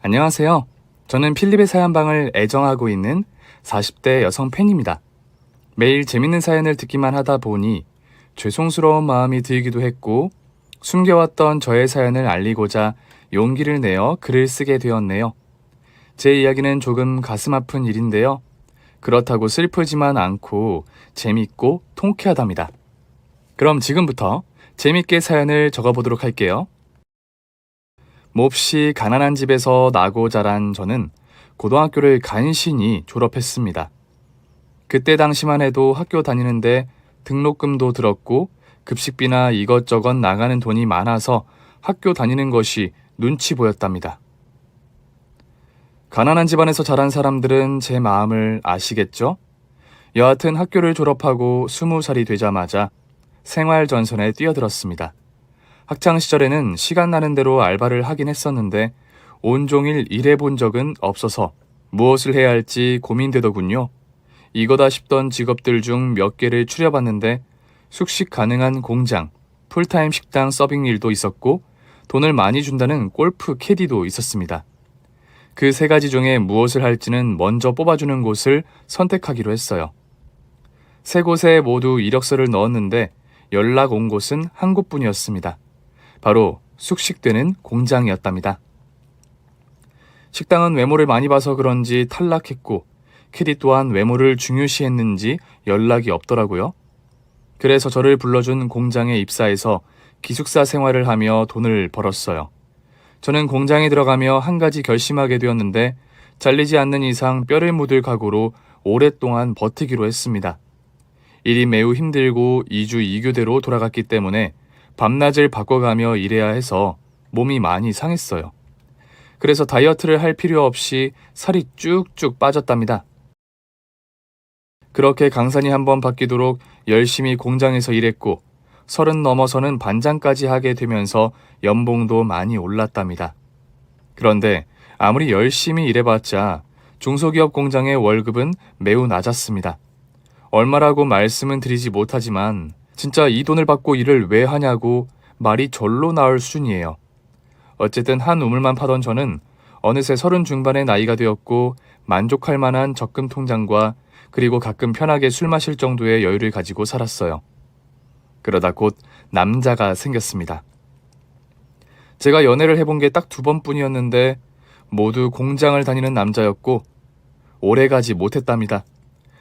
안녕하세요. 저는 필립의 사연방을 애정하고 있는 40대 여성 팬입니다. 매일 재밌는 사연을 듣기만 하다 보니 죄송스러운 마음이 들기도 했고 숨겨왔던 저의 사연을 알리고자 용기를 내어 글을 쓰게 되었네요. 제 이야기는 조금 가슴 아픈 일인데요. 그렇다고 슬프지만 않고 재밌고 통쾌하답니다. 그럼 지금부터 재밌게 사연을 적어보도록 할게요. 몹시 가난한 집에서 나고 자란 저는 고등학교를 간신히 졸업했습니다. 그때 당시만 해도 학교 다니는데 등록금도 들었고 급식비나 이것저것 나가는 돈이 많아서 학교 다니는 것이 눈치 보였답니다. 가난한 집안에서 자란 사람들은 제 마음을 아시겠죠? 여하튼 학교를 졸업하고 20살이 되자마자 생활전선에 뛰어들었습니다. 학창시절에는 시간 나는 대로 알바를 하긴 했었는데 온종일 일해본 적은 없어서 무엇을 해야 할지 고민되더군요. 이거다 싶던 직업들 중 몇 개를 추려봤는데 숙식 가능한 공장, 풀타임 식당 서빙 일도 있었고 돈을 많이 준다는 골프 캐디도 있었습니다. 그 세 가지 중에 무엇을 할지는 먼저 뽑아주는 곳을 선택하기로 했어요. 세 곳에 모두 이력서를 넣었는데 연락 온 곳은 한 곳뿐이었습니다. 바로 숙식되는 공장이었답니다. 식당은 외모를 많이 봐서 그런지 탈락했고 캐디 또한 외모를 중요시했는지 연락이 없더라고요. 그래서 저를 불러준 공장에 입사해서 기숙사 생활을 하며 돈을 벌었어요. 저는 공장에 들어가며 한 가지 결심하게 되었는데 잘리지 않는 이상 뼈를 묻을 각오로 오랫동안 버티기로 했습니다. 일이 매우 힘들고 2주 2교대로 돌아갔기 때문에 밤낮을 바꿔가며 일해야 해서 몸이 많이 상했어요. 그래서 다이어트를 할 필요 없이 살이 쭉쭉 빠졌답니다. 그렇게 강산이 한번 바뀌도록 열심히 공장에서 일했고 30 넘어서는 반장까지 하게 되면서 연봉도 많이 올랐답니다. 그런데 아무리 열심히 일해봤자 중소기업 공장의 월급은 매우 낮았습니다. 얼마라고 말씀은 드리지 못하지만 진짜 이 돈을 받고 일을 왜 하냐고 말이 절로 나올 수준이에요. 어쨌든 한 우물만 파던 저는 어느새 30 중반의 나이가 되었고 만족할 만한 적금 통장과 그리고 가끔 편하게 술 마실 정도의 여유를 가지고 살았어요. 그러다 곧 남자가 생겼습니다. 제가 연애를 해본 게 딱 2번뿐이었는데 모두 공장을 다니는 남자였고 오래가지 못했답니다.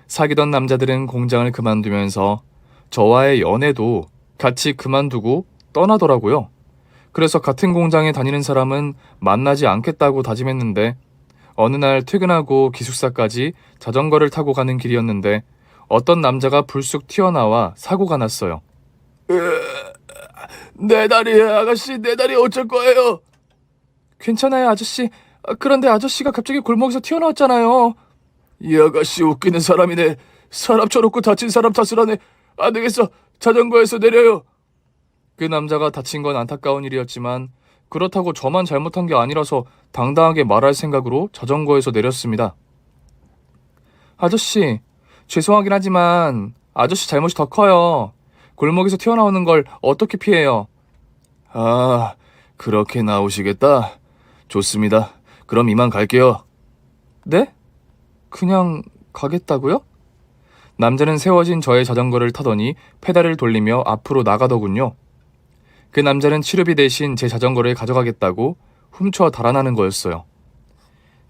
사귀던 남자들은 공장을 그만두면서 저와의 연애도 같이 그만두고 떠나더라고요. 그래서 같은 공장에 다니는 사람은 만나지 않겠다고 다짐했는데 어느 날 퇴근하고 기숙사까지 자전거를 타고 가는 길이었는데 어떤 남자가 불쑥 튀어나와 사고가 났어요. 내 다리, 아가씨, 내 다리 어쩔 거예요? 괜찮아요, 아저씨. 그런데 아저씨가 갑자기 골목에서 튀어나왔잖아요. 이 아가씨 웃기는 사람이네. 사람 쳐놓고 다친 사람 탓을 하네. 안 되겠어. 자전거에서 내려요. 그 남자가 다친 건 안타까운 일이었지만 그렇다고 저만 잘못한 게 아니라서 당당하게 말할 생각으로 자전거에서 내렸습니다. 아저씨, 죄송하긴 하지만 아저씨 잘못이 더 커요. 골목에서 튀어나오는 걸 어떻게 피해요? 아, 그렇게 나오시겠다. 좋습니다. 그럼 이만 갈게요. 네? 그냥 가겠다고요? 남자는 세워진 저의 자전거를 타더니 페달을 돌리며 앞으로 나가더군요. 그 남자는 치료비 대신 제 자전거를 가져가겠다고 훔쳐 달아나는 거였어요.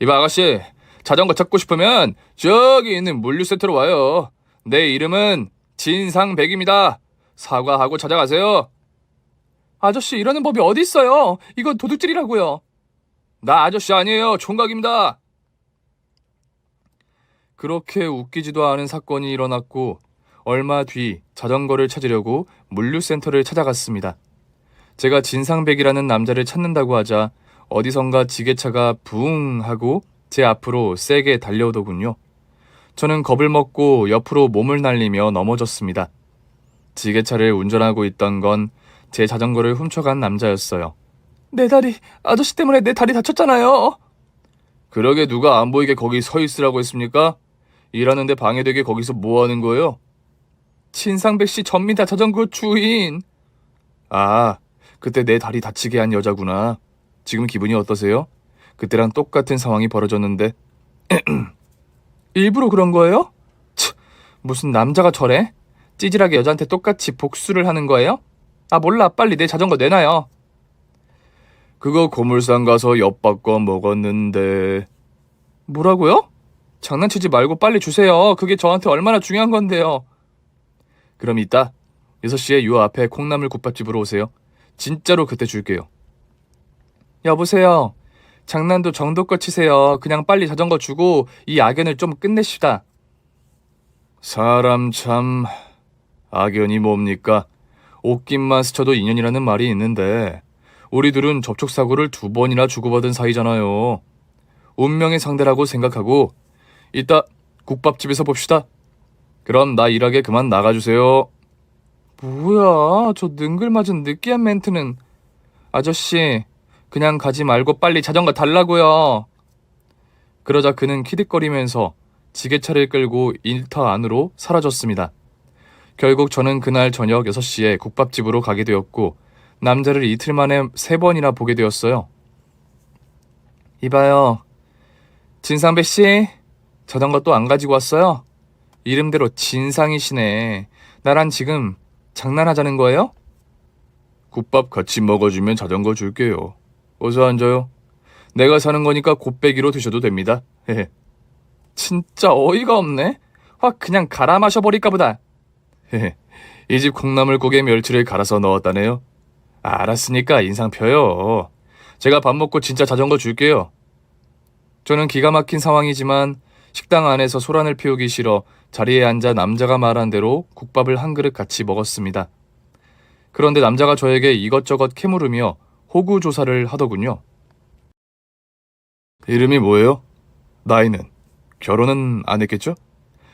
이봐 아가씨, 자전거 찾고 싶으면 저기 있는 물류센터로 와요. 내 이름은 진상백입니다. 사과하고 찾아가세요. 아저씨, 이러는 법이 어디 있어요? 이건 도둑질이라고요. 나 아저씨 아니에요. 총각입니다. 그렇게 웃기지도 않은 사건이 일어났고 얼마 뒤 자전거를 찾으려고 물류센터를 찾아갔습니다. 제가 진상백이라는 남자를 찾는다고 하자 어디선가 지게차가 부웅 하고 제 앞으로 세게 달려오더군요. 저는 겁을 먹고 옆으로 몸을 날리며 넘어졌습니다. 지게차를 운전하고 있던 건 제 자전거를 훔쳐간 남자였어요. 내 다리, 아저씨 때문에 내 다리 다쳤잖아요. 그러게 누가 안 보이게 거기 서 있으라고 했습니까? 일하는데 방해되게 거기서 뭐 하는 거예요? 진상백씨 접니다. 자전거 주인. 아, 그때 내 다리 다치게 한 여자구나. 지금 기분이 어떠세요? 그때랑 똑같은 상황이 벌어졌는데 일부러 그런 거예요? 치, 무슨 남자가 저래? 찌질하게 여자한테 똑같이 복수를 하는 거예요? 아 몰라 빨리 내 자전거 내놔요. 그거 고물상 가서 엿바꿔 먹었는데. 뭐라고요? 장난치지 말고 빨리 주세요. 그게 저한테 얼마나 중요한 건데요. 그럼 이따 6시에 요 앞에 콩나물 국밥집으로 오세요. 진짜로 그때 줄게요. 여보세요. 장난도 정도껏 치세요. 그냥 빨리 자전거 주고 이 악연을 좀 끝내시다. 사람 참... 악연이 뭡니까? 옷깃만 스쳐도 인연이라는 말이 있는데 우리 둘은 접촉사고를 2번이나 주고받은 사이잖아요. 운명의 상대라고 생각하고 이따 국밥집에서 봅시다. 그럼 나 일하게 그만 나가주세요. 뭐야 저 능글맞은 느끼한 멘트는. 아저씨 그냥 가지 말고 빨리 자전거 달라고요. 그러자 그는 키득거리면서 지게차를 끌고 일터 안으로 사라졌습니다. 결국 저는 그날 저녁 6시에 국밥집으로 가게 되었고 남자를 이틀 만에 3번이나 보게 되었어요. 이봐요. 진상배 씨, 자전거 또 안 가지고 왔어요? 이름대로 진상이시네. 나랑 지금 장난하자는 거예요? 국밥 같이 먹어주면 자전거 줄게요. 어서 앉아요. 내가 사는 거니까 곱빼기로 드셔도 됩니다. 진짜 어이가 없네. 확 그냥 갈아 마셔버릴까 보다. 이 집 콩나물국에 멸치를 갈아서 넣었다네요. 알았으니까 인상 펴요. 제가 밥 먹고 진짜 자전거 줄게요. 저는 기가 막힌 상황이지만 식당 안에서 소란을 피우기 싫어 자리에 앉아 남자가 말한 대로 국밥을 한 그릇 같이 먹었습니다. 그런데 남자가 저에게 이것저것 캐물으며 호구 조사를 하더군요. 이름이 뭐예요? 나이는? 결혼은 안 했겠죠?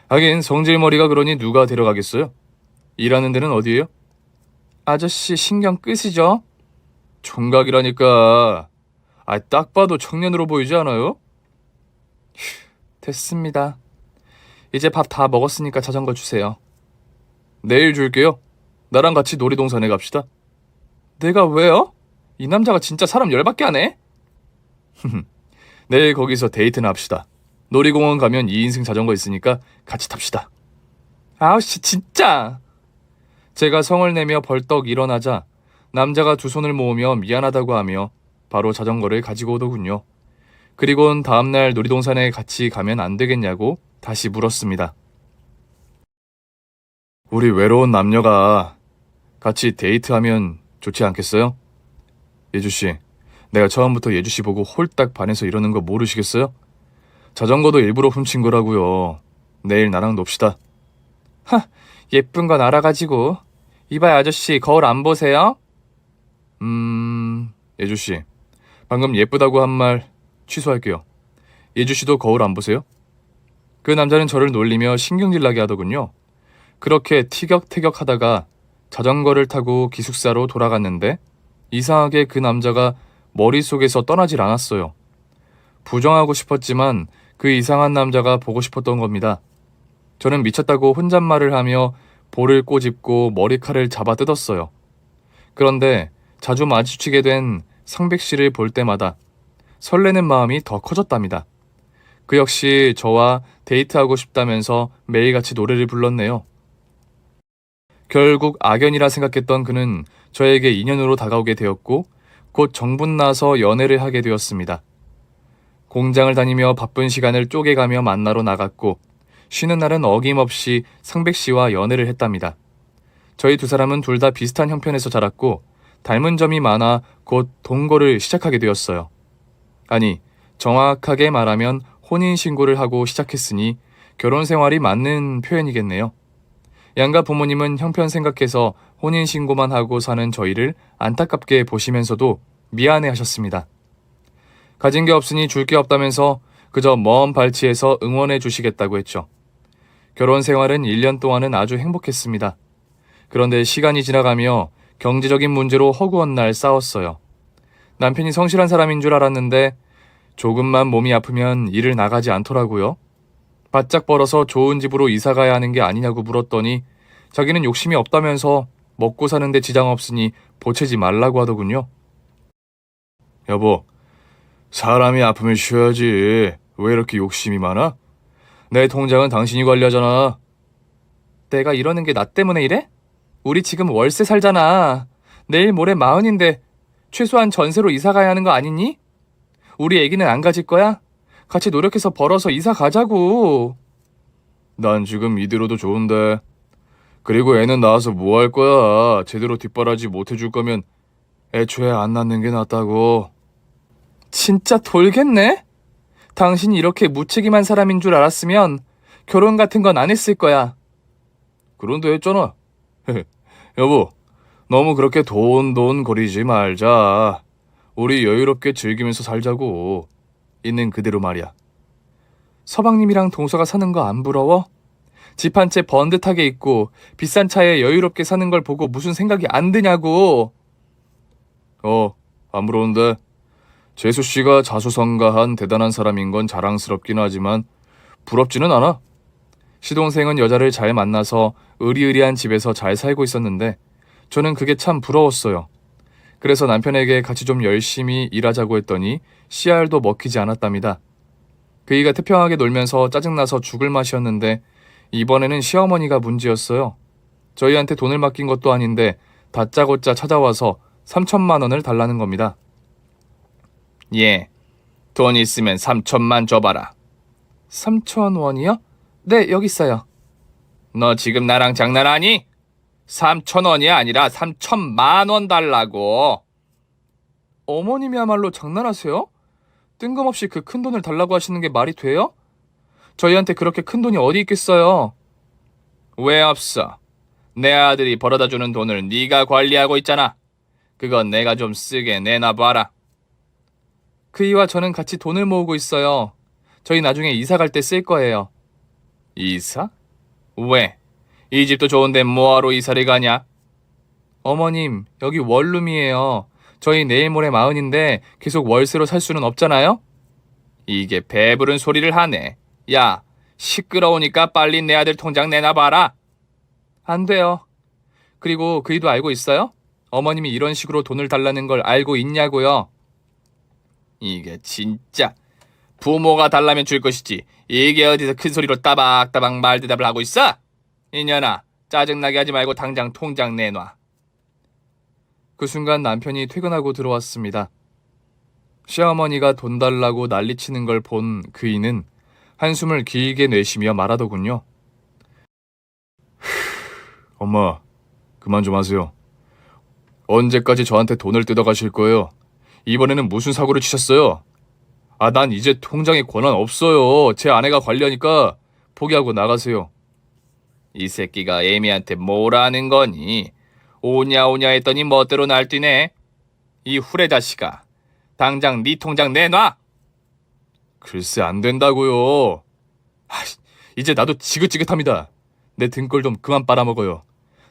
하긴 성질머리가 그러니 누가 데려가겠어요? 일하는 데는 어디예요? 아저씨 신경 끄시죠? 총각이라니까. 딱 봐도 청년으로 보이지 않아요? 됐습니다. 이제 밥 다 먹었으니까 자전거 주세요. 내일 줄게요. 나랑 같이 놀이동산에 갑시다. 내가 왜요? 이 남자가 진짜 사람 열받게 하네? 내일 거기서 데이트나 합시다. 놀이공원 가면 2인승 자전거 있으니까 같이 탑시다. 아우씨 진짜. 제가 성을 내며 벌떡 일어나자 남자가 두 손을 모으며 미안하다고 하며 바로 자전거를 가지고 오더군요. 그리곤 다음날 놀이동산에 같이 가면 안 되겠냐고 다시 물었습니다. 우리 외로운 남녀가 같이 데이트하면 좋지 않겠어요? 예주씨, 내가 처음부터 예주씨 보고 홀딱 반해서 이러는 거 모르시겠어요? 자전거도 일부러 훔친 거라고요. 내일 나랑 놉시다. 예쁜 건 알아가지고. 이봐요 아저씨 거울 안 보세요? 예주씨, 방금 예쁘다고 한 말 취소할게요. 예주씨도 거울 안 보세요? 그 남자는 저를 놀리며 신경질 나게 하더군요. 그렇게 티격태격 하다가 자전거를 타고 기숙사로 돌아갔는데 이상하게 그 남자가 머릿속에서 떠나질 않았어요. 부정하고 싶었지만 그 이상한 남자가 보고 싶었던 겁니다. 저는 미쳤다고 혼잣말을 하며 볼을 꼬집고 머리칼을 잡아 뜯었어요. 그런데 자주 마주치게 된 상백 씨를 볼 때마다 설레는 마음이 더 커졌답니다. 그 역시 저와 데이트하고 싶다면서 매일같이 노래를 불렀네요. 결국 악연이라 생각했던 그는 저에게 인연으로 다가오게 되었고 곧 정분나서 연애를 하게 되었습니다. 공장을 다니며 바쁜 시간을 쪼개가며 만나러 나갔고 쉬는 날은 어김없이 상백 씨와 연애를 했답니다. 저희 두 사람은 둘 다 비슷한 형편에서 자랐고 닮은 점이 많아 곧 동거를 시작하게 되었어요. 아니, 정확하게 말하면 혼인신고를 하고 시작했으니 결혼 생활이 맞는 표현이겠네요. 양가 부모님은 형편 생각해서 혼인신고만 하고 사는 저희를 안타깝게 보시면서도 미안해 하셨습니다. 가진 게 없으니 줄 게 없다면서 그저 먼 발치에서 응원해 주시겠다고 했죠. 결혼 생활은 1년 동안은 아주 행복했습니다. 그런데 시간이 지나가며 경제적인 문제로 허구한 날 싸웠어요. 남편이 성실한 사람인 줄 알았는데 조금만 몸이 아프면 일을 나가지 않더라고요. 바짝 벌어서 좋은 집으로 이사 가야 하는 게 아니냐고 물었더니 자기는 욕심이 없다면서 먹고 사는데 지장 없으니 보채지 말라고 하더군요. 여보, 사람이 아프면 쉬어야지. 왜 이렇게 욕심이 많아? 내 통장은 당신이 관리하잖아. 내가 이러는 게 나 때문에 이래? 우리 지금 월세 살잖아. 내일 모레 마흔인데 최소한 전세로 이사 가야 하는 거 아니니? 우리 애기는 안 가질 거야? 같이 노력해서 벌어서 이사 가자고. 난 지금 이대로도 좋은데. 그리고 애는 낳아서 뭐 할 거야? 제대로 뒷바라지 못 해줄 거면 애초에 안 낳는 게 낫다고. 진짜 돌겠네? 당신이 이렇게 무책임한 사람인 줄 알았으면 결혼 같은 건 안 했을 거야. 그런데 했잖아. 여보, 너무 그렇게 돈 거리지 말자. 우리 여유롭게 즐기면서 살자고. 있는 그대로 말이야. 서방님이랑 동서가 사는 거 안 부러워? 집 한 채 번듯하게 있고 비싼 차에 여유롭게 사는 걸 보고 무슨 생각이 안 드냐고. 안 부러운데. 재수 씨가 자수성가한 대단한 사람인 건 자랑스럽긴 하지만 부럽지는 않아. 시동생은 여자를 잘 만나서 의리의리한 집에서 잘 살고 있었는데 저는 그게 참 부러웠어요. 그래서 남편에게 같이 좀 열심히 일하자고 했더니 씨알도 먹히지 않았답니다. 그이가 태평하게 놀면서 짜증나서 죽을 맛이었는데 이번에는 시어머니가 문제였어요. 저희한테 돈을 맡긴 것도 아닌데 다짜고짜 찾아와서 3천만 원을 달라는 겁니다. 예, 돈 있으면 3천만 줘봐라. 3천 원이요? 네, 여기 있어요. 너 지금 나랑 장난하니? 3천 원이 아니라 3천만 원 달라고. 어머님이야말로 장난하세요? 뜬금없이 그 큰 돈을 달라고 하시는 게 말이 돼요? 저희한테 그렇게 큰 돈이 어디 있겠어요? 왜 없어? 내 아들이 벌어다 주는 돈을 네가 관리하고 있잖아. 그건 내가 좀 쓰게 내놔봐라. 그이와 저는 같이 돈을 모으고 있어요. 저희 나중에 이사 갈 때 쓸 거예요. 이사? 왜? 이 집도 좋은데 뭐하러 이사를 가냐? 어머님, 여기 원룸이에요. 저희 내일 모레 마흔인데 계속 월세로 살 수는 없잖아요? 이게 배부른 소리를 하네. 야, 시끄러우니까 빨리 내 아들 통장 내놔봐라. 안 돼요. 그리고 그이도 알고 있어요? 어머님이 이런 식으로 돈을 달라는 걸 알고 있냐고요? 이게 진짜 부모가 달라면 줄 것이지 이게 어디서 큰 소리로 따박따박 말대답을 하고 있어? 이년아, 짜증나게 하지 말고 당장 통장 내놔. 그 순간 남편이 퇴근하고 들어왔습니다. 시어머니가 돈 달라고 난리치는 걸 본 그이는 한숨을 길게 내쉬며 말하더군요. 엄마, 그만 좀 하세요. 언제까지 저한테 돈을 뜯어가실 거예요? 이번에는 무슨 사고를 치셨어요? 난 이제 통장에 권한 없어요. 제 아내가 관리하니까 포기하고 나가세요. 이 새끼가 애미한테 뭐라는 거니? 오냐 오냐 했더니 멋대로 날뛰네. 이 후레 자식아, 당장 네 통장 내놔. 글쎄 안 된다고요. 이제 나도 지긋지긋합니다. 내 등골 좀 그만 빨아먹어요.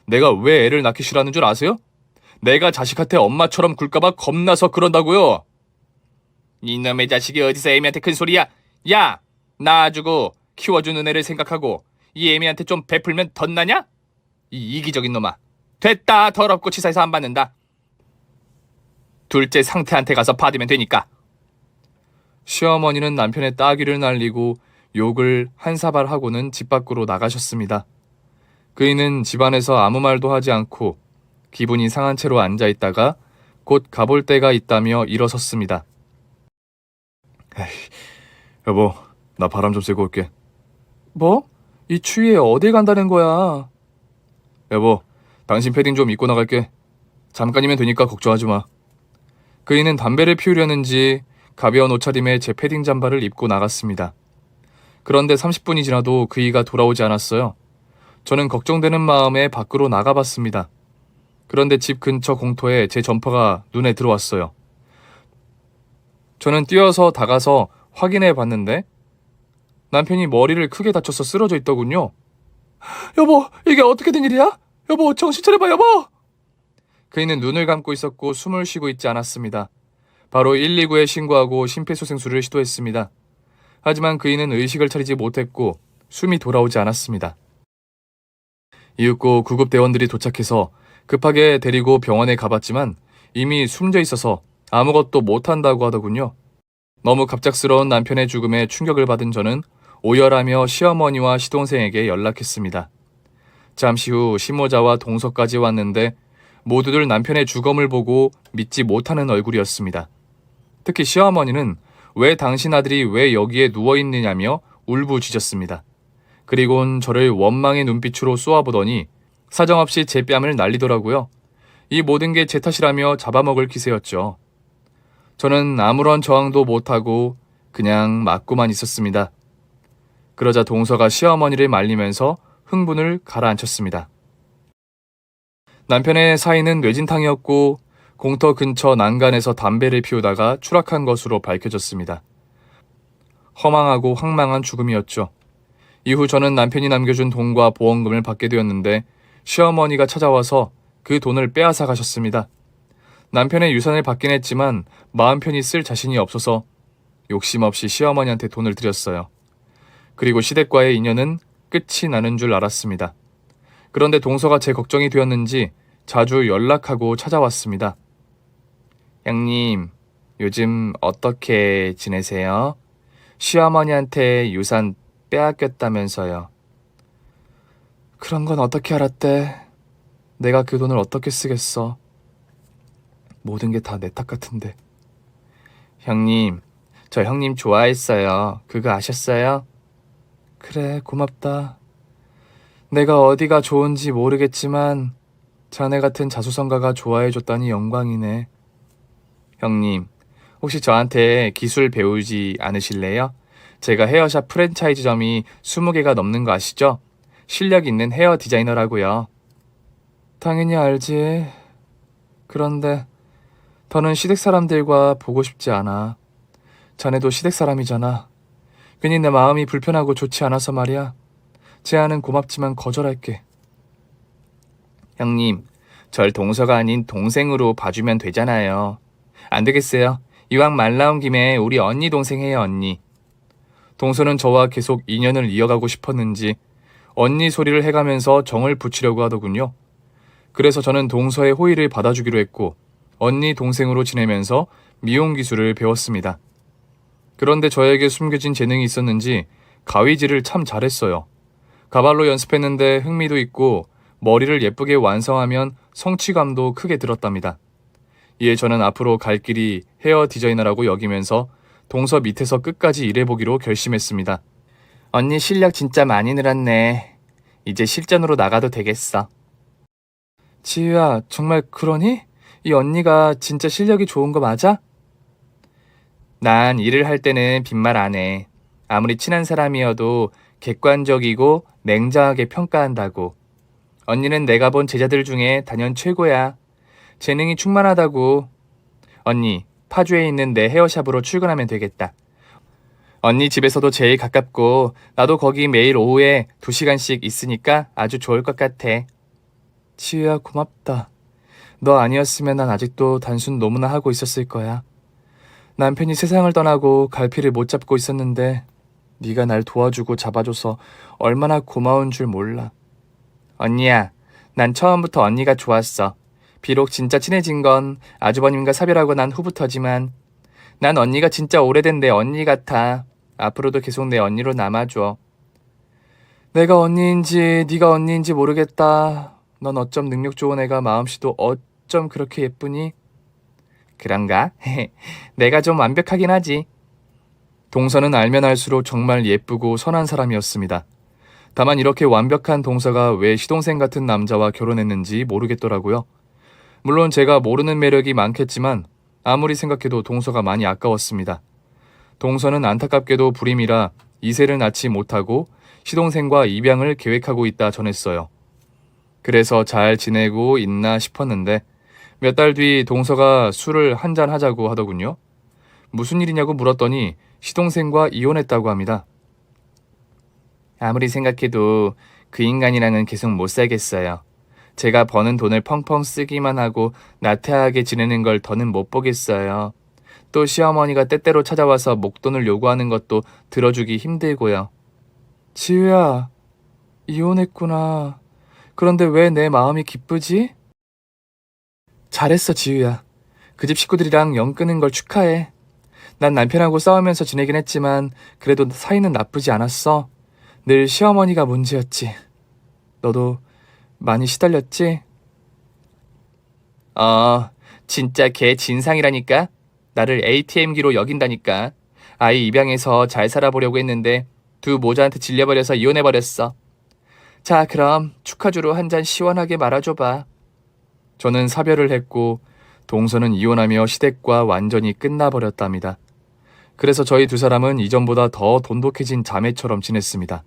내가 왜 애를 낳기 싫어하는 줄 아세요? 내가 자식한테 엄마처럼 굴까봐 겁나서 그런다고요. 이놈의 자식이 어디서 애미한테 큰 소리야. 야, 낳아주고 키워주는 애를 생각하고 이 애미한테 좀 베풀면 덧나냐? 이 이기적인 놈아. 됐다. 더럽고 치사해서 안 받는다. 둘째 상태한테 가서 받으면 되니까. 시어머니는 남편의 따귀를 날리고 욕을 한 사발 하고는 집 밖으로 나가셨습니다. 그이는 집안에서 아무 말도 하지 않고 기분이 상한 채로 앉아있다가 곧 가볼 때가 있다며 일어섰습니다. 여보, 나 바람 좀 쐬고 올게. 뭐? 이 추위에 어딜 간다는 거야? 여보, 당신 패딩 좀 입고 나갈게. 잠깐이면 되니까 걱정하지 마. 그이는 담배를 피우려는지 가벼운 옷차림에 제 패딩 잠바를 입고 나갔습니다. 그런데 30분이 지나도 그이가 돌아오지 않았어요. 저는 걱정되는 마음에 밖으로 나가봤습니다. 그런데 집 근처 공터에 제 점퍼가 눈에 들어왔어요. 저는 뛰어서 다가서 확인해 봤는데 남편이 머리를 크게 다쳐서 쓰러져 있더군요. 여보, 이게 어떻게 된 일이야? 여보, 정신 차려봐, 여보! 그이는 눈을 감고 있었고 숨을 쉬고 있지 않았습니다. 바로 119에 신고하고 심폐소생술을 시도했습니다. 하지만 그이는 의식을 차리지 못했고 숨이 돌아오지 않았습니다. 이윽고 구급대원들이 도착해서 급하게 데리고 병원에 가봤지만 이미 숨져 있어서 아무것도 못한다고 하더군요. 너무 갑작스러운 남편의 죽음에 충격을 받은 저는 오열하며 시어머니와 시동생에게 연락했습니다. 잠시 후 시모자와 동서까지 왔는데 모두들 남편의 죽음을 보고 믿지 못하는 얼굴이었습니다. 특히 시어머니는 왜 당신 아들이 왜 여기에 누워있느냐며 울부짖었습니다. 그리곤 저를 원망의 눈빛으로 쏘아보더니 사정없이 제 뺨을 날리더라고요. 이 모든 게 제 탓이라며 잡아먹을 기세였죠. 저는 아무런 저항도 못하고 그냥 맞고만 있었습니다. 그러자 동서가 시어머니를 말리면서 흥분을 가라앉혔습니다. 남편의 사인은 뇌진탕이었고 공터 근처 난간에서 담배를 피우다가 추락한 것으로 밝혀졌습니다. 허망하고 황망한 죽음이었죠. 이후 저는 남편이 남겨준 돈과 보험금을 받게 되었는데 시어머니가 찾아와서 그 돈을 빼앗아 가셨습니다. 남편의 유산을 받긴 했지만 마음 편히 쓸 자신이 없어서 욕심 없이 시어머니한테 돈을 드렸어요. 그리고 시댁과의 인연은 끝이 나는 줄 알았습니다. 그런데 동서가 제 걱정이 되었는지 자주 연락하고 찾아왔습니다. 형님, 요즘 어떻게 지내세요? 시어머니한테 유산 빼앗겼다면서요. 그런 건 어떻게 알았대? 내가 그 돈을 어떻게 쓰겠어? 모든 게 다 내 탓 같은데. 형님, 저 형님 좋아했어요. 그거 아셨어요? 그래, 고맙다. 내가 어디가 좋은지 모르겠지만 자네 같은 자수성가가 좋아해줬다니 영광이네. 형님, 혹시 저한테 기술 배우지 않으실래요? 제가 헤어샵 프랜차이즈점이 20개가 넘는 거 아시죠? 실력 있는 헤어 디자이너라고요. 당연히 알지. 그런데 더는 시댁 사람들과 보고 싶지 않아. 자네도 시댁 사람이잖아. 괜히 내 마음이 불편하고 좋지 않아서 말이야. 제안은 고맙지만 거절할게. 형님, 절 동서가 아닌 동생으로 봐주면 되잖아요. 안 되겠어요. 이왕 말 나온 김에 우리 언니 동생 해요, 언니. 동서는 저와 계속 인연을 이어가고 싶었는지 언니 소리를 해가면서 정을 붙이려고 하더군요. 그래서 저는 동서의 호의를 받아주기로 했고 언니 동생으로 지내면서 미용 기술을 배웠습니다. 그런데 저에게 숨겨진 재능이 있었는지 가위질을 참 잘했어요. 가발로 연습했는데 흥미도 있고 머리를 예쁘게 완성하면 성취감도 크게 들었답니다. 이에 저는 앞으로 갈 길이 헤어 디자이너라고 여기면서 동서 밑에서 끝까지 일해보기로 결심했습니다. 언니 실력 진짜 많이 늘었네. 이제 실전으로 나가도 되겠어. 지유야, 정말 그러니? 이 언니가 진짜 실력이 좋은 거 맞아? 난 일을 할 때는 빈말 안 해. 아무리 친한 사람이어도 객관적이고 냉정하게 평가한다고. 언니는 내가 본 제자들 중에 단연 최고야. 재능이 충만하다고. 언니, 파주에 있는 내 헤어샵으로 출근하면 되겠다. 언니 집에서도 제일 가깝고 나도 거기 매일 오후에 2시간씩 있으니까 아주 좋을 것 같아. 지우야, 고맙다. 너 아니었으면 난 아직도 단순 노무나 하고 있었을 거야. 남편이 세상을 떠나고 갈피를 못 잡고 있었는데 네가 날 도와주고 잡아줘서 얼마나 고마운 줄 몰라. 언니야, 난 처음부터 언니가 좋았어. 비록 진짜 친해진 건 아주버님과 사별하고 난 후부터지만 난 언니가 진짜 오래된 내 언니 같아. 앞으로도 계속 내 언니로 남아줘. 내가 언니인지 네가 언니인지 모르겠다. 넌 어쩜 능력 좋은 애가 마음씨도 어쩜 그렇게 예쁘니? 그런가? 내가 좀 완벽하긴 하지. 동서는 알면 알수록 정말 예쁘고 선한 사람이었습니다. 다만 이렇게 완벽한 동서가 왜 시동생 같은 남자와 결혼했는지 모르겠더라고요. 물론 제가 모르는 매력이 많겠지만 아무리 생각해도 동서가 많이 아까웠습니다. 동서는 안타깝게도 불임이라 이세를 낳지 못하고 시동생과 입양을 계획하고 있다 전했어요. 그래서 잘 지내고 있나 싶었는데 몇 달 뒤 동서가 술을 한잔 하자고 하더군요. 무슨 일이냐고 물었더니 시동생과 이혼했다고 합니다. 아무리 생각해도 그 인간이랑은 계속 못 살겠어요. 제가 버는 돈을 펑펑 쓰기만 하고 나태하게 지내는 걸 더는 못 보겠어요. 또 시어머니가 때때로 찾아와서 목돈을 요구하는 것도 들어주기 힘들고요. 지우야, 이혼했구나. 그런데 왜 내 마음이 기쁘지? 잘했어, 지우야. 그 집 식구들이랑 연 끊은 걸 축하해. 난 남편하고 싸우면서 지내긴 했지만 그래도 사이는 나쁘지 않았어. 늘 시어머니가 문제였지. 너도 많이 시달렸지? 진짜 걔 진상이라니까. 나를 ATM기로 여긴다니까. 아이 입양해서 잘 살아보려고 했는데 두 모자한테 질려버려서 이혼해버렸어. 자, 그럼 축하주로 한 잔 시원하게 말아줘봐. 저는 사별을 했고 동서는 이혼하며 시댁과 완전히 끝나버렸답니다. 그래서 저희 두 사람은 이전보다 더 돈독해진 자매처럼 지냈습니다.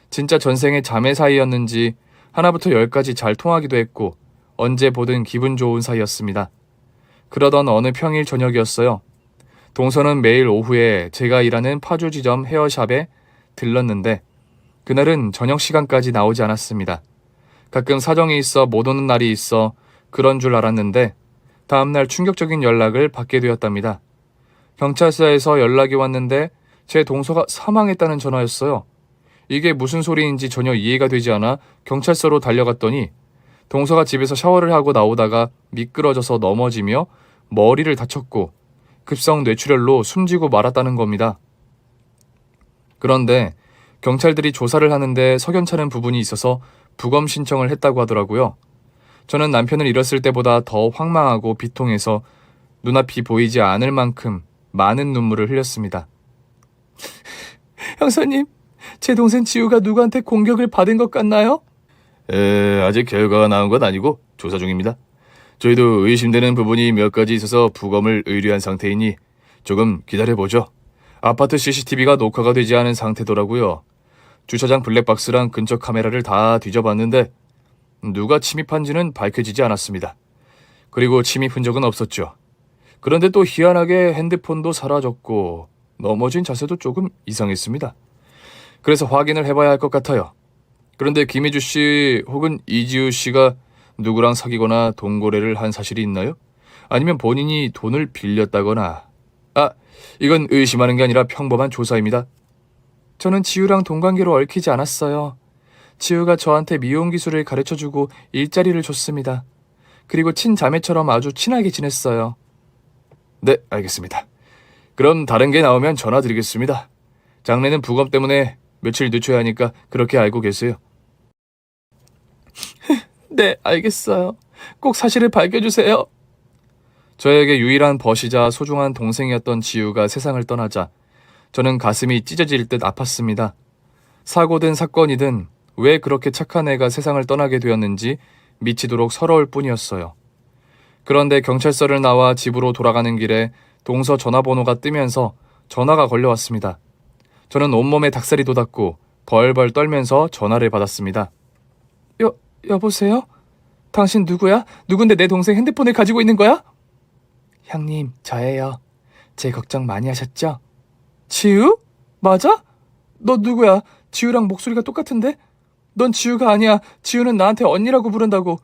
진짜 전생의 자매 사이였는지 하나부터 열까지 잘 통하기도 했고 언제 보든 기분 좋은 사이였습니다. 그러던 어느 평일 저녁이었어요. 동서는 매일 오후에 제가 일하는 파주 지점 헤어샵에 들렀는데 그날은 저녁 시간까지 나오지 않았습니다. 가끔 사정이 있어 못 오는 날이 있어 그런 줄 알았는데 다음날 충격적인 연락을 받게 되었답니다. 경찰서에서 연락이 왔는데 제 동서가 사망했다는 전화였어요. 이게 무슨 소리인지 전혀 이해가 되지 않아 경찰서로 달려갔더니 동서가 집에서 샤워를 하고 나오다가 미끄러져서 넘어지며 머리를 다쳤고 급성 뇌출혈로 숨지고 말았다는 겁니다. 그런데 경찰들이 조사를 하는데 석연찮은 부분이 있어서 부검 신청을 했다고 하더라고요. 저는 남편을 잃었을 때보다 더 황망하고 비통해서 눈앞이 보이지 않을 만큼 많은 눈물을 흘렸습니다. 형사님, 제 동생 지우가 누구한테 공격을 받은 것 같나요? 아직 결과가 나온 건 아니고 조사 중입니다. 저희도 의심되는 부분이 몇 가지 있어서 부검을 의뢰한 상태이니 조금 기다려보죠. 아파트 CCTV가 녹화가 되지 않은 상태더라고요. 주차장 블랙박스랑 근처 카메라를 다 뒤져봤는데 누가 침입한지는 밝혀지지 않았습니다. 그리고 침입 흔적은 없었죠. 그런데 또 희한하게 핸드폰도 사라졌고 넘어진 자세도 조금 이상했습니다. 그래서 확인을 해봐야 할 것 같아요. 그런데 김희주 씨 혹은 이지우 씨가 누구랑 사귀거나 동거래를 한 사실이 있나요? 아니면 본인이 돈을 빌렸다거나. 이건 의심하는 게 아니라 평범한 조사입니다. 저는 지우랑 동관계로 얽히지 않았어요. 지우가 저한테 미용 기술을 가르쳐주고 일자리를 줬습니다. 그리고 친자매처럼 아주 친하게 지냈어요. 네, 알겠습니다. 그럼 다른 게 나오면 전화 드리겠습니다. 장래는 부검 때문에 며칠 늦춰야 하니까 그렇게 알고 계세요. 네, 알겠어요. 꼭 사실을 밝혀주세요. 저에게 유일한 벗이자 소중한 동생이었던 지우가 세상을 떠나자 저는 가슴이 찢어질 듯 아팠습니다. 사고든 사건이든 왜 그렇게 착한 애가 세상을 떠나게 되었는지 미치도록 서러울 뿐이었어요. 그런데 경찰서를 나와 집으로 돌아가는 길에 동서 전화번호가 뜨면서 전화가 걸려왔습니다. 저는 온몸에 닭살이 돋았고 벌벌 떨면서 전화를 받았습니다. 여보세요? 당신 누구야? 누군데 내 동생 핸드폰을 가지고 있는 거야? 형님, 저예요. 제 걱정 많이 하셨죠? 지우? 맞아? 너 누구야? 지우랑 목소리가 똑같은데? 넌 지우가 아니야. 지우는 나한테 언니라고 부른다고.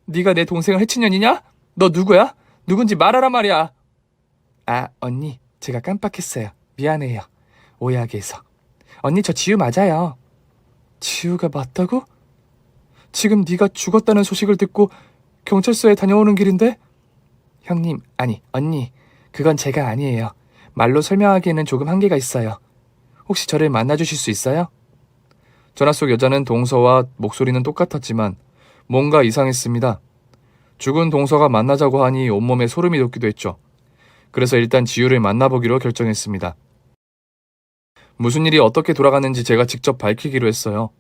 네가 내 동생을 해친 년이냐? 너 누구야? 누군지 말하란 말이야. 언니, 제가 깜빡했어요. 미안해요. 오해하게 해서. 언니, 저 지우 맞아요. 지우가 맞다고? 지금 네가 죽었다는 소식을 듣고 경찰서에 다녀오는 길인데? 형님, 아니, 언니, 그건 제가 아니에요. 말로 설명하기에는 조금 한계가 있어요. 혹시 저를 만나주실 수 있어요? 전화 속 여자는 동서와 목소리는 똑같았지만 뭔가 이상했습니다. 죽은 동서가 만나자고 하니 온몸에 소름이 돋기도 했죠. 그래서 일단 지우를 만나보기로 결정했습니다. 무슨 일이 어떻게 돌아가는지 제가 직접 밝히기로 했어요.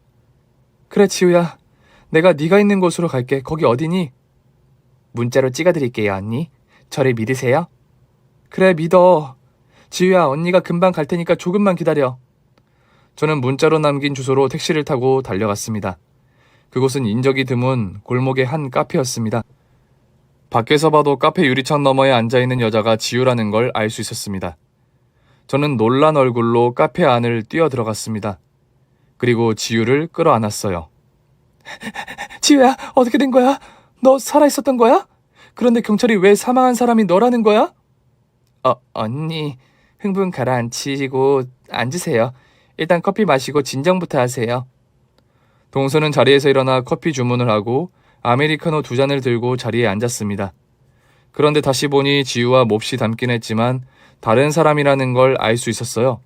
그래, 지우야. 내가 네가 있는 곳으로 갈게. 거기 어디니? 문자로 찍어드릴게요, 언니. 저를 믿으세요? 그래, 믿어. 지우야, 언니가 금방 갈 테니까 조금만 기다려. 저는 문자로 남긴 주소로 택시를 타고 달려갔습니다. 그곳은 인적이 드문 골목의 한 카페였습니다. 밖에서 봐도 카페 유리창 너머에 앉아있는 여자가 지우라는 걸 알 수 있었습니다. 저는 놀란 얼굴로 카페 안을 뛰어들어갔습니다. 그리고 지우를 끌어안았어요. 지우야, 어떻게 된 거야? 너 살아있었던 거야? 그런데 경찰이 왜 사망한 사람이 너라는 거야? 언니, 흥분 가라앉히고 앉으세요. 일단 커피 마시고 진정부터 하세요. 동서는 자리에서 일어나 커피 주문을 하고 아메리카노 2잔을 들고 자리에 앉았습니다. 그런데 다시 보니 지우와 몹시 닮긴 했지만 다른 사람이라는 걸 알 수 있었어요.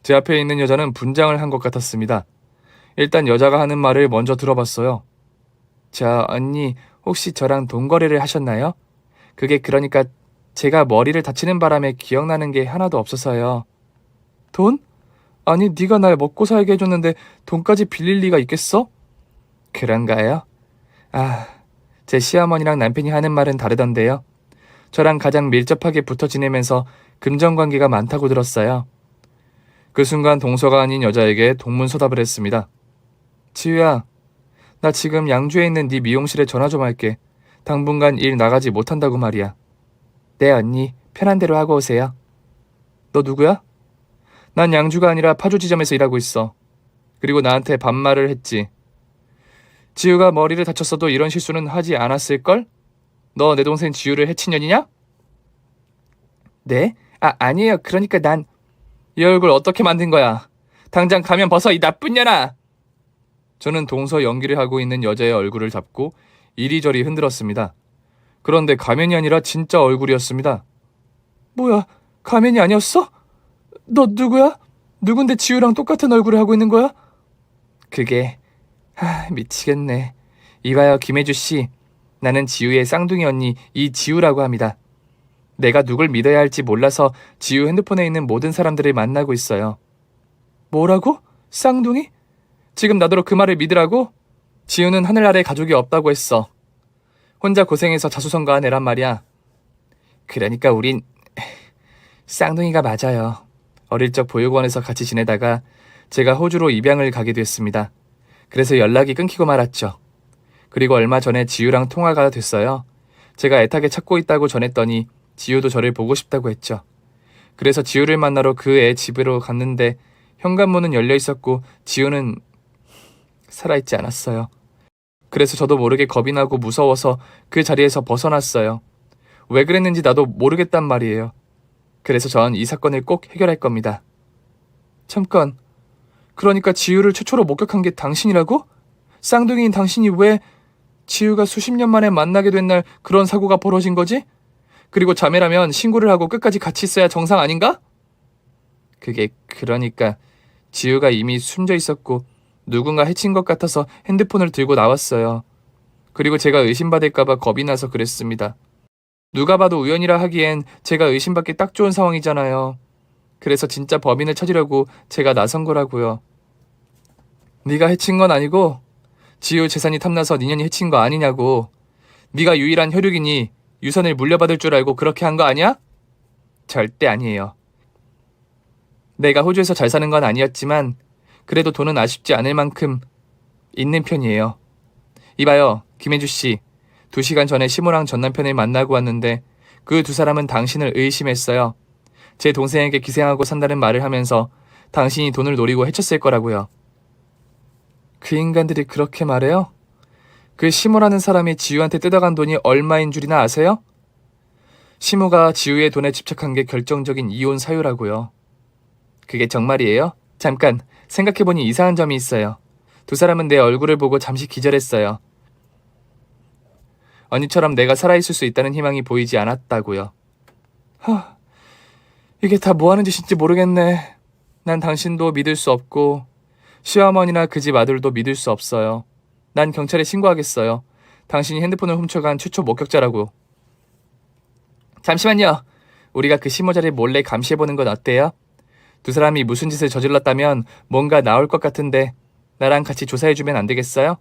제 앞에 있는 여자는 분장을 한 것 같았습니다. 일단 여자가 하는 말을 먼저 들어봤어요. 저 언니 혹시 저랑 돈거래를 하셨나요? 그게 그러니까 제가 머리를 다치는 바람에 기억나는 게 하나도 없어서요. 돈? 아니 네가 날 먹고 살게 해줬는데 돈까지 빌릴 리가 있겠어? 그런가요? 아, 제 시어머니랑 남편이 하는 말은 다르던데요. 저랑 가장 밀접하게 붙어 지내면서 금전관계가 많다고 들었어요. 그 순간 동서가 아닌 여자에게 동문서답을 했습니다. 지우야, 나 지금 양주에 있는 네 미용실에 전화 좀 할게. 당분간 일 나가지 못한다고 말이야. 네 언니, 편한 대로 하고 오세요. 너 누구야? 난 양주가 아니라 파주 지점에서 일하고 있어. 그리고 나한테 반말을 했지. 지우가 머리를 다쳤어도 이런 실수는 하지 않았을걸? 너 내 동생 지우를 해친 년이냐? 네? 아니에요. 그러니까 난... 이 얼굴 어떻게 만든 거야? 당장 가면 벗어, 이 나쁜 년아! 저는 동서 연기를 하고 있는 여자의 얼굴을 잡고 이리저리 흔들었습니다. 그런데 가면이 아니라 진짜 얼굴이었습니다. 뭐야, 가면이 아니었어? 너 누구야? 누군데 지우랑 똑같은 얼굴을 하고 있는 거야? 그게... 미치겠네. 이봐요, 김혜주 씨. 나는 지우의 쌍둥이 언니 이지우라고 합니다. 내가 누굴 믿어야 할지 몰라서 지우 핸드폰에 있는 모든 사람들을 만나고 있어요. 뭐라고? 쌍둥이? 지금 나더러 그 말을 믿으라고? 지우는 하늘 아래 가족이 없다고 했어. 혼자 고생해서 자수성가한 애란 말이야. 그러니까 우린 쌍둥이가 맞아요. 어릴 적 보육원에서 같이 지내다가 제가 호주로 입양을 가게 됐습니다. 그래서 연락이 끊기고 말았죠. 그리고 얼마 전에 지우랑 통화가 됐어요. 제가 애타게 찾고 있다고 전했더니 지우도 저를 보고 싶다고 했죠. 그래서 지우를 만나러 그 애 집으로 갔는데 현관문은 열려 있었고 지우는 살아있지 않았어요. 그래서 저도 모르게 겁이 나고 무서워서 그 자리에서 벗어났어요. 왜 그랬는지 나도 모르겠단 말이에요. 그래서 전 이 사건을 꼭 해결할 겁니다. 잠깐, 그러니까 지우를 최초로 목격한 게 당신이라고? 쌍둥이인 당신이 왜 지우가 수십 년 만에 만나게 된 날 그런 사고가 벌어진 거지? 그리고 자매라면 신고를 하고 끝까지 같이 있어야 정상 아닌가? 그게 그러니까 지우가 이미 숨져 있었고 누군가 해친 것 같아서 핸드폰을 들고 나왔어요. 그리고 제가 의심받을까봐 겁이 나서 그랬습니다. 누가 봐도 우연이라 하기엔 제가 의심받기 딱 좋은 상황이잖아요. 그래서 진짜 범인을 찾으려고 제가 나선 거라고요. 네가 해친 건 아니고 지우 재산이 탐나서 니년이 해친 거 아니냐고. 네가 유일한 혈육이니 유산을 물려받을 줄 알고 그렇게 한 거 아니야? 절대 아니에요. 내가 호주에서 잘 사는 건 아니었지만 그래도 돈은 아쉽지 않을 만큼 있는 편이에요. 이봐요, 김혜주 씨. 2시간 전에 시모랑 전 남편을 만나고 왔는데 그 두 사람은 당신을 의심했어요. 제 동생에게 기생하고 산다는 말을 하면서 당신이 돈을 노리고 해쳤을 거라고요. 그 인간들이 그렇게 말해요? 그 시모라는 사람이 지우한테 뜯어간 돈이 얼마인 줄이나 아세요? 시모가 지우의 돈에 집착한 게 결정적인 이혼 사유라고요. 그게 정말이에요? 잠깐, 생각해보니 이상한 점이 있어요. 두 사람은 내 얼굴을 보고 잠시 기절했어요. 언니처럼 내가 살아있을 수 있다는 희망이 보이지 않았다고요. 이게 다 뭐하는 짓인지 모르겠네. 난 당신도 믿을 수 없고 시어머니나 그 집 아들도 믿을 수 없어요. 난 경찰에 신고하겠어요. 당신이 핸드폰을 훔쳐간 최초 목격자라고. 잠시만요. 우리가 그 시모자를 몰래 감시해보는 건 어때요? 두 사람이 무슨 짓을 저질렀다면 뭔가 나올 것 같은데 나랑 같이 조사해주면 안 되겠어요?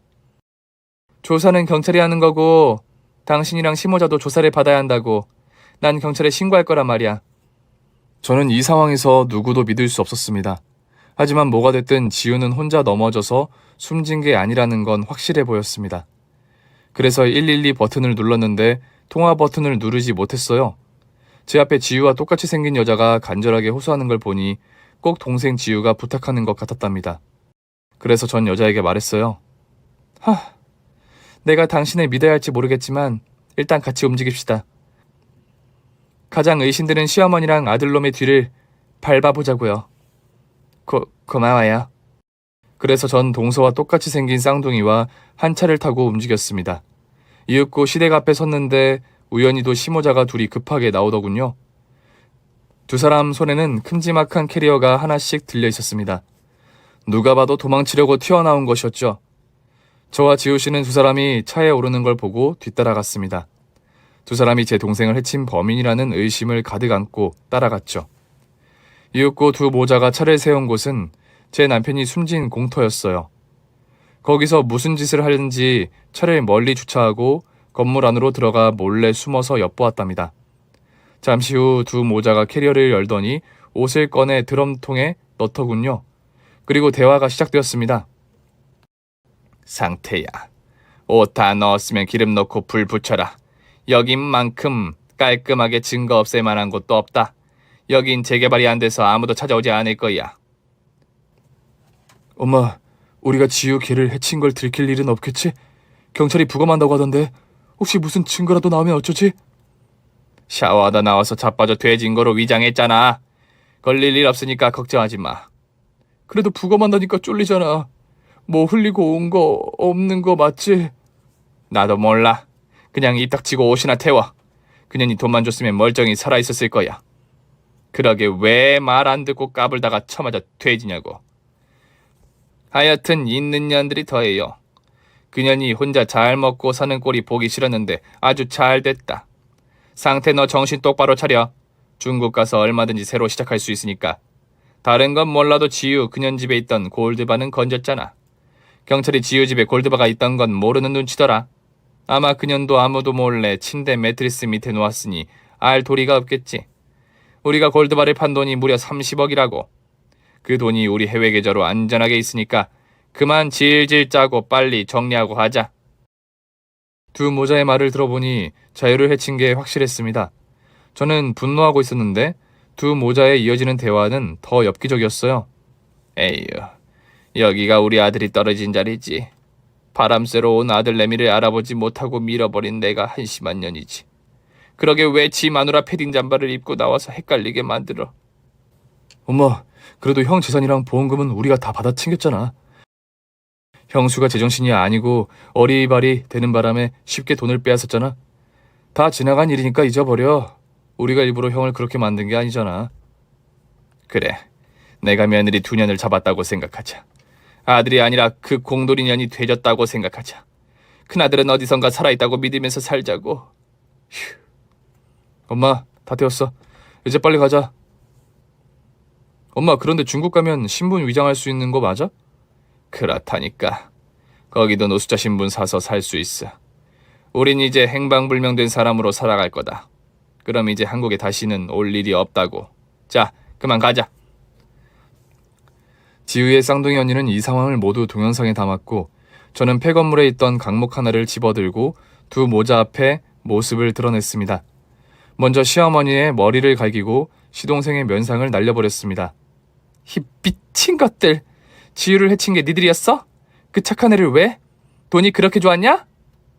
조사는 경찰이 하는 거고 당신이랑 시모자도 조사를 받아야 한다고. 난 경찰에 신고할 거란 말이야. 저는 이 상황에서 누구도 믿을 수 없었습니다. 하지만 뭐가 됐든 지우는 혼자 넘어져서 숨진 게 아니라는 건 확실해 보였습니다. 그래서 112 버튼을 눌렀는데 통화 버튼을 누르지 못했어요. 제 앞에 지우와 똑같이 생긴 여자가 간절하게 호소하는 걸 보니 꼭 동생 지우가 부탁하는 것 같았답니다. 그래서 전 여자에게 말했어요. 내가 당신을 믿어야 할지 모르겠지만 일단 같이 움직입시다. 가장 의심되는 시어머니랑 아들놈의 뒤를 밟아보자고요. 고마워요. 그래서 전 동서와 똑같이 생긴 쌍둥이와 한 차를 타고 움직였습니다. 이윽고 시댁 앞에 섰는데 우연히도 시모자가 둘이 급하게 나오더군요. 두 사람 손에는 큼지막한 캐리어가 하나씩 들려 있었습니다. 누가 봐도 도망치려고 튀어나온 것이었죠. 저와 지우 씨는 두 사람이 차에 오르는 걸 보고 뒤따라갔습니다. 두 사람이 제 동생을 해친 범인이라는 의심을 가득 안고 따라갔죠. 이윽고 두 모자가 차를 세운 곳은 제 남편이 숨진 공터였어요. 거기서 무슨 짓을 하는지 차를 멀리 주차하고 건물 안으로 들어가 몰래 숨어서 엿보았답니다. 잠시 후 두 모자가 캐리어를 열더니 옷을 꺼내 드럼통에 넣더군요. 그리고 대화가 시작되었습니다. 상태야, 옷 다 넣었으면 기름 넣고 불 붙여라. 여긴만큼 깔끔하게 증거 없앨 만한 곳도 없다. 여긴 재개발이 안 돼서 아무도 찾아오지 않을 거야. 엄마, 우리가 지우 걔를 해친 걸 들킬 일은 없겠지? 경찰이 부검한다고 하던데 혹시 무슨 증거라도 나오면 어쩌지? 샤워하다 나와서 자빠져 돼진 거로 위장했잖아. 걸릴 일 없으니까 걱정하지 마. 그래도 부검한다니까 쫄리잖아. 뭐 흘리고 온 거 없는 거 맞지? 나도 몰라. 그냥 입 닥치고 옷이나 태워. 그년이 돈만 줬으면 멀쩡히 살아있었을 거야. 그러게 왜 말 안 듣고 까불다가 쳐맞아 돼지냐고. 하여튼 있는 년들이 더해요. 그년이 혼자 잘 먹고 사는 꼴이 보기 싫었는데 아주 잘 됐다. 상태 너 정신 똑바로 차려. 중국 가서 얼마든지 새로 시작할 수 있으니까. 다른 건 몰라도 지유 그년 집에 있던 골드바는 건졌잖아. 경찰이 지유 집에 골드바가 있던 건 모르는 눈치더라. 아마 그년도 아무도 몰래 침대 매트리스 밑에 놓았으니 알 도리가 없겠지. 우리가 골드바를 판 돈이 무려 30억이라고. 그 돈이 우리 해외 계좌로 안전하게 있으니까 그만 질질 짜고 빨리 정리하고 하자. 두 모자의 말을 들어보니 자유를 해친 게 확실했습니다. 저는 분노하고 있었는데 두 모자에 이어지는 대화는 더 엽기적이었어요. 에휴, 여기가 우리 아들이 떨어진 자리지. 바람 쐬러 온 아들내미를 알아보지 못하고 밀어버린 내가 한심한 년이지. 그러게 왜 지 마누라 패딩 잠바를 입고 나와서 헷갈리게 만들어. 엄마, 그래도 형 재산이랑 보험금은 우리가 다 받아 챙겼잖아. 형수가 제정신이 아니고 어리바리 되는 바람에 쉽게 돈을 빼앗았잖아. 다 지나간 일이니까 잊어버려. 우리가 일부러 형을 그렇게 만든 게 아니잖아. 그래, 내가 며느리 2년을 잡았다고 생각하자. 아들이 아니라 그 공돌이 년이 되졌다고 생각하자. 큰아들은 어디선가 살아있다고 믿으면서 살자고. 휴. 엄마, 다 되었어. 이제 빨리 가자. 엄마, 그런데 중국 가면 신분 위장할 수 있는 거 맞아? 그렇다니까. 거기도 노숙자 신분 사서 살 수 있어. 우린 이제 행방불명된 사람으로 살아갈 거다. 그럼 이제 한국에 다시는 올 일이 없다고. 자, 그만 가자. 지우의 쌍둥이 언니는 이 상황을 모두 동영상에 담았고 저는 폐건물에 있던 강목 하나를 집어들고 두 모자 앞에 모습을 드러냈습니다. 먼저 시어머니의 머리를 갈기고 시동생의 면상을 날려버렸습니다. 이 미친 것들! 지우를 해친 게 니들이었어? 그 착한 애를 왜? 돈이 그렇게 좋았냐?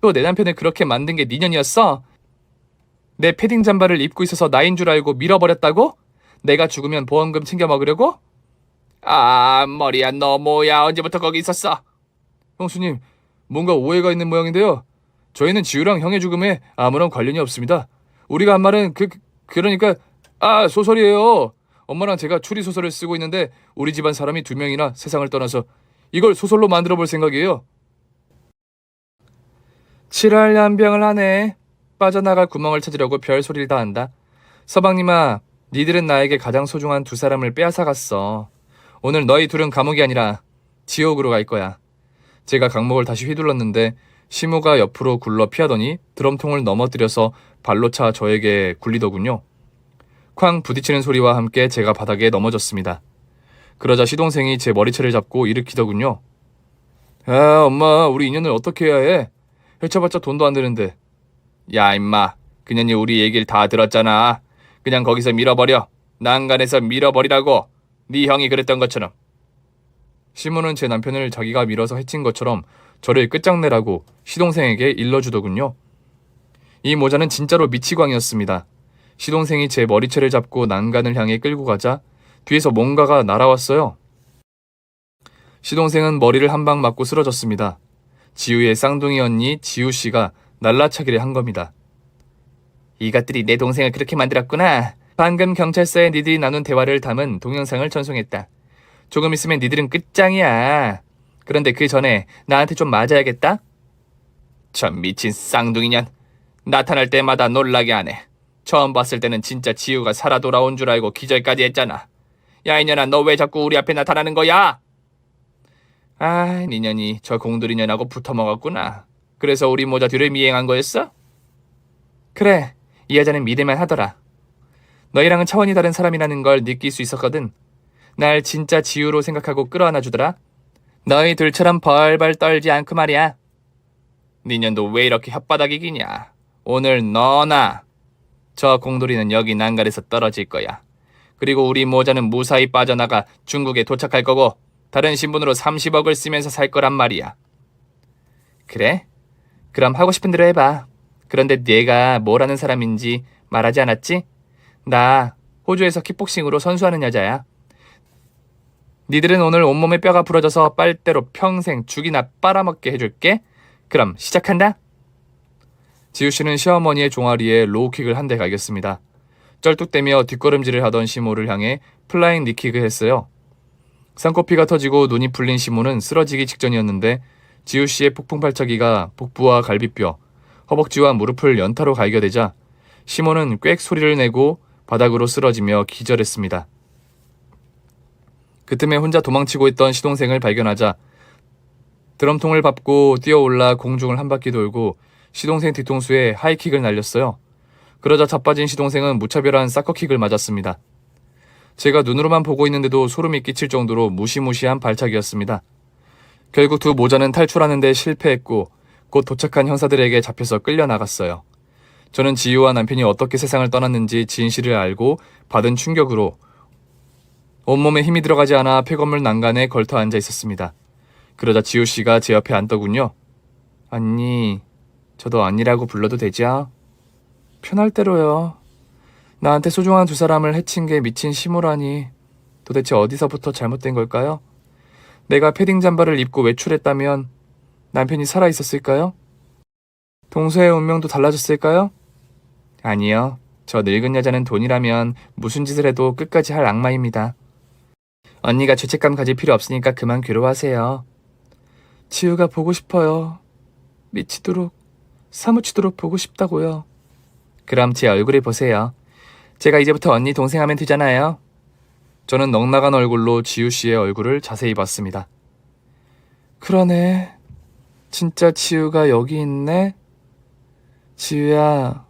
또 내 남편을 그렇게 만든 게 니년이었어? 내 패딩 잠바를 입고 있어서 나인 줄 알고 밀어버렸다고? 내가 죽으면 보험금 챙겨 먹으려고? 아, 머리야, 너 뭐야? 언제부터 거기 있었어? 형수님, 뭔가 오해가 있는 모양인데요. 저희는 지우랑 형의 죽음에 아무런 관련이 없습니다. 우리가 한 말은 그러니까 소설이에요. 엄마랑 제가 추리 소설을 쓰고 있는데 우리 집안 사람이 2명이나 세상을 떠나서 이걸 소설로 만들어 볼 생각이에요. 칠할연병을 하네. 빠져나갈 구멍을 찾으려고 별소리를 다 한다. 서방님아, 니들은 나에게 가장 소중한 2사람을 빼앗아갔어. 오늘 너희 둘은 감옥이 아니라 지옥으로 갈 거야. 제가 강목을 다시 휘둘렀는데 시무가 옆으로 굴러 피하더니 드럼통을 넘어뜨려서 발로 차 저에게 굴리더군요. 쾅 부딪히는 소리와 함께 제가 바닥에 넘어졌습니다. 그러자 시동생이 제 머리채를 잡고 일으키더군요. 아, 엄마, 우리 인연을 어떻게 해야 해? 헤쳐봤자 돈도 안 되는데. 야, 임마, 그년이 우리 얘기를 다 들었잖아. 그냥 거기서 밀어버려. 난간에서 밀어버리라고. 네 형이 그랬던 것처럼. 시무는 제 남편을 자기가 밀어서 해친 것처럼 저를 끝장내라고 시동생에게 일러주더군요. 이 모자는 진짜로 미치광이었습니다. 시동생이 제 머리채를 잡고 난간을 향해 끌고 가자 뒤에서 뭔가가 날아왔어요. 시동생은 머리를 한 방 맞고 쓰러졌습니다. 지우의 쌍둥이 언니 지우씨가 날라차기를 한 겁니다. 이것들이 내 동생을 그렇게 만들었구나. 방금 경찰서에 니들이 나눈 대화를 담은 동영상을 전송했다. 조금 있으면 니들은 끝장이야. 그런데 그 전에 나한테 좀 맞아야겠다? 참 미친 쌍둥이년. 나타날 때마다 놀라게 하네. 처음 봤을 때는 진짜 지우가 살아 돌아온 줄 알고 기절까지 했잖아. 야 이년아, 너 왜 자꾸 우리 앞에 나타나는 거야? 아, 니년이 저 공돌이년하고 붙어먹었구나. 그래서 우리 모자 뒤를 미행한 거였어? 그래, 이 여자는 믿을만 하더라. 너희랑은 차원이 다른 사람이라는 걸 느낄 수 있었거든. 날 진짜 지우로 생각하고 끌어안아 주더라. 너희 둘처럼 벌벌 떨지 않고 말이야. 니년도 왜 이렇게 혓바닥이 기냐. 오늘 너나 저 공돌이는 여기 난간에서 떨어질 거야. 그리고 우리 모자는 무사히 빠져나가 중국에 도착할 거고 다른 신분으로 30억을 쓰면서 살 거란 말이야. 그래? 그럼 하고 싶은 대로 해봐. 그런데 네가 뭘 하는 사람인지 말하지 않았지? 나 호주에서 킥복싱으로 선수하는 여자야. 니들은 오늘 온몸에 뼈가 부러져서 빨대로 평생 죽이나 빨아먹게 해줄게. 그럼 시작한다. 지우씨는 시어머니의 종아리에 로우킥을 한 대 갈겼습니다. 쩔뚝대며 뒷걸음질을 하던 시모를 향해 플라잉 니킥을 했어요. 쌍코피가 터지고 눈이 풀린 시모는 쓰러지기 직전이었는데 지우씨의 폭풍 발차기가 복부와 갈비뼈, 허벅지와 무릎을 연타로 갈겨대자 시모는 꽥 소리를 내고 바닥으로 쓰러지며 기절했습니다. 그 틈에 혼자 도망치고 있던 시동생을 발견하자 드럼통을 밟고 뛰어올라 공중을 한 바퀴 돌고 시동생 뒤통수에 하이킥을 날렸어요. 그러자 자빠진 시동생은 무차별한 사커킥을 맞았습니다. 제가 눈으로만 보고 있는데도 소름이 끼칠 정도로 무시무시한 발차기였습니다. 결국 두 모자는 탈출하는 데 실패했고 곧 도착한 형사들에게 잡혀서 끌려나갔어요. 저는 지유와 남편이 어떻게 세상을 떠났는지 진실을 알고 받은 충격으로 온몸에 힘이 들어가지 않아 폐건물 난간에 걸터 앉아 있었습니다. 그러자 지우씨가 제 옆에 앉더군요. 언니, 저도 언니라고 불러도 되죠? 편할 대로요. 나한테 소중한 두 사람을 해친 게 미친 시모라니. 도대체 어디서부터 잘못된 걸까요? 내가 패딩 잠바를 입고 외출했다면 남편이 살아있었을까요? 동서의 운명도 달라졌을까요? 아니요. 저 늙은 여자는 돈이라면 무슨 짓을 해도 끝까지 할 악마입니다. 언니가 죄책감 가질 필요 없으니까 그만 괴로워하세요. 지우가 보고 싶어요. 미치도록, 사무치도록 보고 싶다고요. 그럼 제 얼굴을 보세요. 제가 이제부터 언니 동생 하면 되잖아요. 저는 넉나간 얼굴로 지우씨의 얼굴을 자세히 봤습니다. 그러네. 진짜 지우가 여기 있네. 지우야,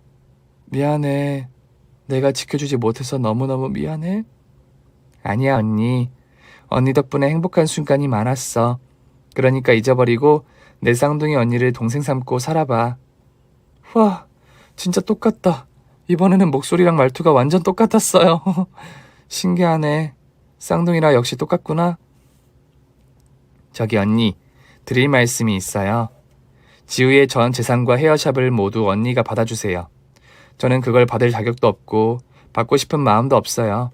미안해. 내가 지켜주지 못해서 너무너무 미안해. 아니야, 언니. 언니 덕분에 행복한 순간이 많았어. 그러니까 잊어버리고 내 쌍둥이 언니를 동생 삼고 살아봐. 와, 진짜 똑같다. 이번에는 목소리랑 말투가 완전 똑같았어요. 신기하네. 쌍둥이라 역시 똑같구나. 저기 언니, 드릴 말씀이 있어요. 지우의 전 재산과 헤어샵을 모두 언니가 받아주세요. 저는 그걸 받을 자격도 없고 받고 싶은 마음도 없어요.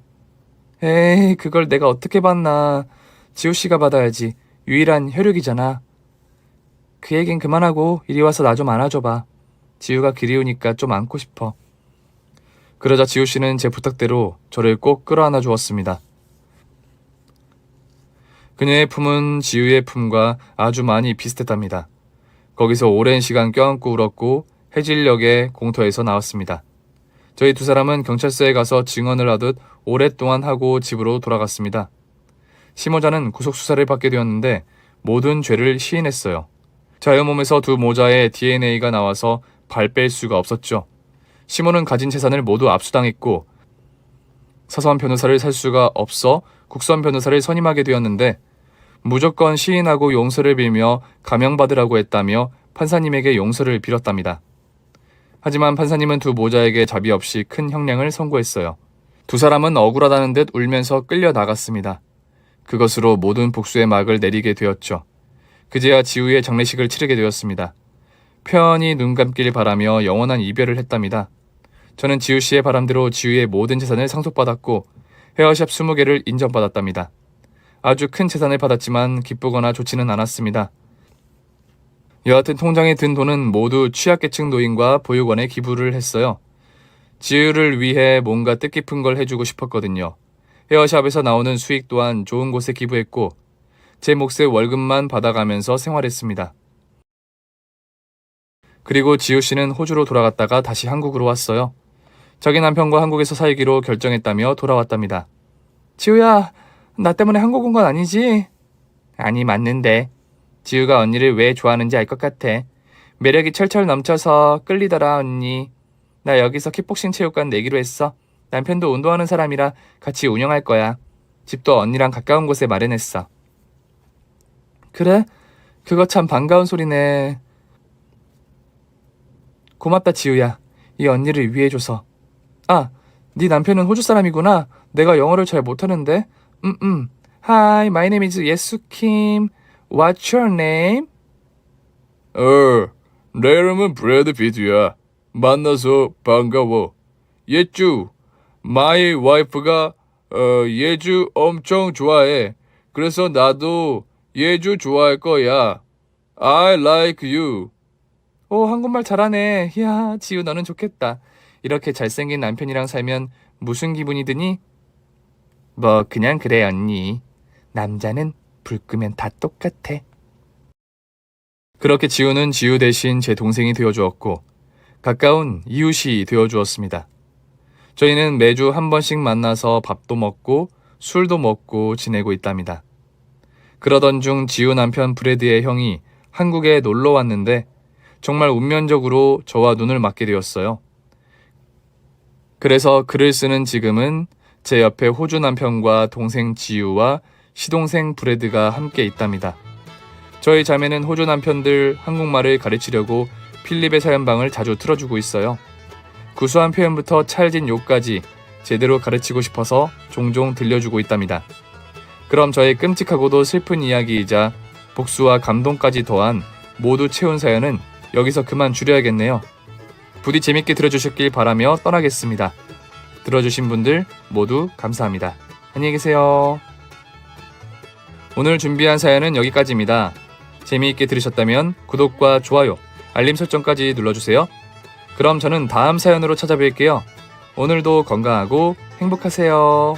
에이, 그걸 내가 어떻게 받나. 지우씨가 받아야지. 유일한 혈육이잖아. 그 얘긴 그만하고 이리 와서 나 좀 안아줘봐. 지우가 그리우니까 좀 안고 싶어. 그러자 지우씨는 제 부탁대로 저를 꼭 끌어안아 주었습니다. 그녀의 품은 지우의 품과 아주 많이 비슷했답니다. 거기서 오랜 시간 껴안고 울었고 해질녘의 공터에서 나왔습니다. 저희 두 사람은 경찰서에 가서 증언을 하듯 오랫동안 하고 집으로 돌아갔습니다. 시모자는 구속수사를 받게 되었는데 모든 죄를 시인했어요. 자유 몸에서 두 모자의 DNA가 나와서 발 뺄 수가 없었죠. 시모는 가진 재산을 모두 압수당했고 서선 변호사를 살 수가 없어 국선 변호사를 선임하게 되었는데 무조건 시인하고 용서를 빌며 감형받으라고 했다며 판사님에게 용서를 빌었답니다. 하지만 판사님은 두 모자에게 자비 없이 큰 형량을 선고했어요. 두 사람은 억울하다는 듯 울면서 끌려 나갔습니다. 그것으로 모든 복수의 막을 내리게 되었죠. 그제야 지우의 장례식을 치르게 되었습니다. 편히 눈 감길 바라며 영원한 이별을 했답니다. 저는 지우씨의 바람대로 지우의 모든 재산을 상속받았고 헤어샵 20개를 인정받았답니다. 아주 큰 재산을 받았지만 기쁘거나 좋지는 않았습니다. 여하튼 통장에 든 돈은 모두 취약계층 노인과 보육원에 기부를 했어요. 지우를 위해 뭔가 뜻깊은 걸 해주고 싶었거든요. 헤어샵에서 나오는 수익 또한 좋은 곳에 기부했고 제 몫의 월급만 받아가면서 생활했습니다. 그리고 지우 씨는 호주로 돌아갔다가 다시 한국으로 왔어요. 자기 남편과 한국에서 살기로 결정했다며 돌아왔답니다. 지우야, 나 때문에 한국 온 건 아니지? 아니, 맞는데. 지우가 언니를 왜 좋아하는지 알 것 같아. 매력이 철철 넘쳐서 끌리더라, 언니. 나 여기서 킥복싱 체육관 내기로 했어. 남편도 운동하는 사람이라 같이 운영할 거야. 집도 언니랑 가까운 곳에 마련했어. 그래? 그거 참 반가운 소리네. 고맙다, 지우야. 이 언니를 위해줘서. 아, 네 남편은 호주 사람이구나. 내가 영어를 잘 못하는데. Hi, my name is 예수 Kim. What's your name? 내 이름은 브래드 피트야. 만나서 반가워. 예주, my wife가 예주 엄청 좋아해. 그래서 나도 예주 좋아할 거야. I like you. 오, 한국말 잘하네. 이야, 지우 너는 좋겠다. 이렇게 잘생긴 남편이랑 살면 무슨 기분이 드니? 뭐 그냥 그래, 언니. 남자는 불 끄면 다 똑같아. 그렇게 지우는 지우 대신 제 동생이 되어주었고 가까운 이웃이 되어주었습니다. 저희는 매주 한 번씩 만나서 밥도 먹고 술도 먹고 지내고 있답니다. 그러던 중 지우 남편 브래드의 형이 한국에 놀러 왔는데 정말 운명적으로 저와 눈을 맞게 되었어요. 그래서 글을 쓰는 지금은 제 옆에 호주 남편과 동생 지우와 시동생 브래드가 함께 있답니다. 저희 자매는 호주 남편들 한국말을 가르치려고 필립의 사연방을 자주 틀어주고 있어요. 구수한 표현부터 찰진 욕까지 제대로 가르치고 싶어서 종종 들려주고 있답니다. 그럼 저의 끔찍하고도 슬픈 이야기이자 복수와 감동까지 더한 모두 채운 사연은 여기서 그만 줄여야겠네요. 부디 재밌게 들어주셨길 바라며 떠나겠습니다. 들어주신 분들 모두 감사합니다. 안녕히 계세요. 오늘 준비한 사연은 여기까지입니다. 재미있게 들으셨다면 구독과 좋아요, 알림 설정까지 눌러주세요. 그럼 저는 다음 사연으로 찾아뵐게요. 오늘도 건강하고 행복하세요.